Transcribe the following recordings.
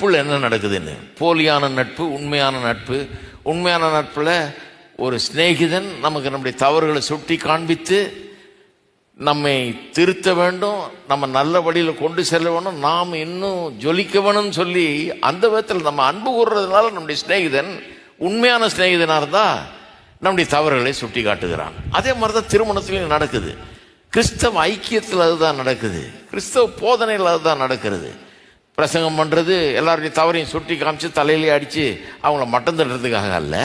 நட்புல என்ன நடக்குதுன்னு. போலியான நட்பு, உண்மையான நட்பு. உண்மையான நட்பில் ஒரு சிநேகிதன் நமக்கு நம்முடைய தவறுகளை சுட்டி காண்பித்து நம்மை திருத்த வேண்டும், நம்ம நல்ல வழியில் கொண்டு செல்ல வேணும், நாம் இன்னும் ஜொலிக்க வேணும்னு சொல்லி அந்த விதத்தில் நம்ம அன்பு கூறுறதுனால நம்முடைய சிநேகிதன் உண்மையான சிநேகிதனாக இருந்தால் நம்முடைய தவறுகளை சுட்டி காட்டுகிறான். அதே மாதிரி தான் திருமணத்திலையும் நடக்குது. கிறிஸ்தவ ஐக்கியத்தில் அதுதான் நடக்குது. கிறிஸ்தவ போதனையில் அதுதான் நடக்கிறது. பிரசங்கம் பண்ணுறது எல்லாருடைய தவறையும் சுட்டி காமிச்சு தலையிலேயே அடித்து அவங்கள மட்டம் தட்டுறதுக்காக அல்ல.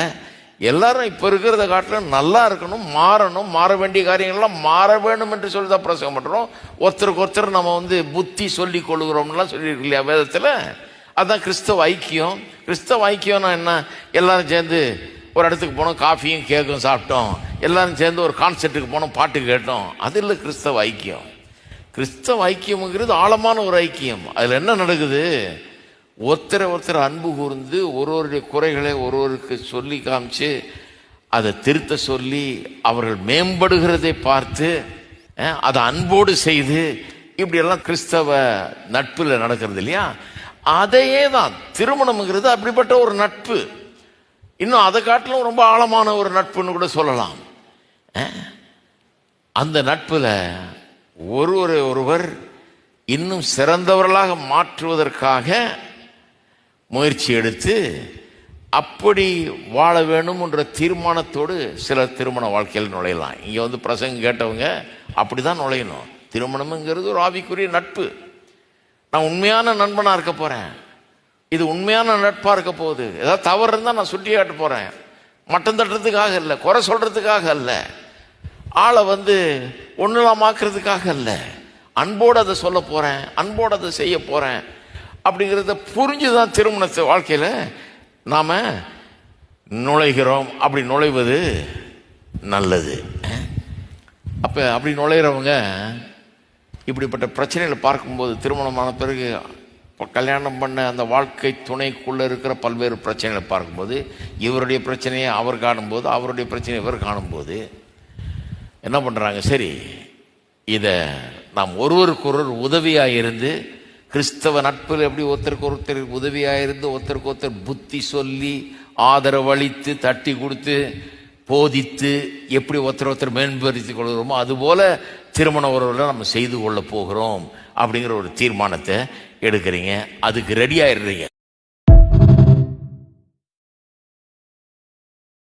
எல்லாரும் இப்போ இருக்கிறத காட்டிலும் நல்லா இருக்கணும், மாறணும், மாற வேண்டிய காரியங்கள்லாம் மாற வேணும் என்று சொல்லி தான் பிரசங்கம் பண்ணுறோம். ஒருத்தருக்கு ஒருத்தர் நம்ம புத்தி சொல்லி கொள்கிறோம்லாம் சொல்லியிருக்கு இல்லையா வேதத்தில். அதுதான் கிறிஸ்தவ ஐக்கியம். கிறிஸ்தவ ஐக்கியம்னா என்ன? எல்லாரும் சேர்ந்து ஒரு இடத்துக்கு போனோம், காஃபியும் கேக்கும் சாப்பிட்டோம், எல்லாரும் சேர்ந்து ஒரு கான்சர்ட்டுக்கு போனோம், பாட்டு கேட்டோம். அது இல்லை கிறிஸ்தவ ஐக்கியம். கிறிஸ்தவ ஐக்கியம்ங்கிறது ஆழமான ஒரு ஐக்கியம். அதில் என்ன நடக்குது? ஒருத்தரை ஒருத்தர் அன்பு கூர்ந்து ஒருவருடைய குறைகளை ஒருவருக்கு சொல்லி காமிச்சு அதை திருத்த சொல்லி அவர்கள் மேம்படுகிறதை பார்த்து அதை அன்போடு செய்து இப்படியெல்லாம் கிறிஸ்தவ நட்பில் நடக்கிறது இல்லையா. அதையே தான் திருமணம்ங்கிறது அப்படிப்பட்ட ஒரு நட்பு. இன்னும் அதை காட்டிலும் ரொம்ப ஆழமான ஒரு நட்புன்னு கூட சொல்லலாம். அந்த நட்பில் ஒருவர் இன்னும் சிறந்தவர்களாக மாற்றுவதற்காக முயற்சி எடுத்து அப்படி வாழ வேணும் என்ற தீர்மானத்தோடு சிலர் திருமண வாழ்க்கையில் நுழையலாம். இங்கே பிரசங்கம் கேட்டவங்க அப்படி தான் நுழையணும். திருமணம்ங்கிறது ஒரு ஆவிக்குரிய நட்பு. நான் உண்மையான நண்பனாக இருக்க போகிறேன், இது உண்மையான நட்பாக இருக்க போகுது. ஏதாவது தவறு இருந்தால் நான் சுட்டி காட்ட போகிறேன், மட்டம் தட்டுறதுக்காக இல்லை, குறை சொல்கிறதுக்காக அல்ல, ஆளை ஒன்றுலாமாக்குறதுக்காக இல்லை, அன்போடு அதை சொல்ல போகிறேன், அன்போடு அதை செய்ய போகிறேன் அப்படிங்கிறத புரிஞ்சுதான் திருமணத்தை வாழ்க்கையில் நாம் நுழைகிறோம். அப்படி நுழைவது நல்லது. அப்போ அப்படி நுழைகிறவங்க இப்படிப்பட்ட பிரச்சனைகளை பார்க்கும்போது திருமணமான பிறகு கல்யாணம் பண்ண அந்த வாழ்க்கை துணைக்குள்ளே இருக்கிற பல்வேறு பிரச்சனைகளை பார்க்கும்போது இவருடைய பிரச்சனையை அவர் காணும்போது, அவருடைய பிரச்சனையை இவர் காணும்போது என்ன பண்ணுறாங்க? சரி, இதை நாம் ஒருவருக்கொருவர் உதவியாக இருந்து கிறிஸ்தவ நட்பில் எப்படி ஒருத்தருக்கு ஒருத்தர் உதவியாக இருந்து ஒருத்தருக்கு ஒருத்தர் புத்தி சொல்லி ஆதரவளித்து தட்டி கொடுத்து போதித்து எப்படி ஒருத்தர் மேம்படுத்தி கொள்கிறோமோ அதுபோல திருமண உறவுகளை நம்ம செய்து கொள்ள போகிறோம் அப்படிங்கிற ஒரு தீர்மானத்தை எடுக்கிறீங்க. அதுக்கு ரெடி ஆயிடுறீங்க.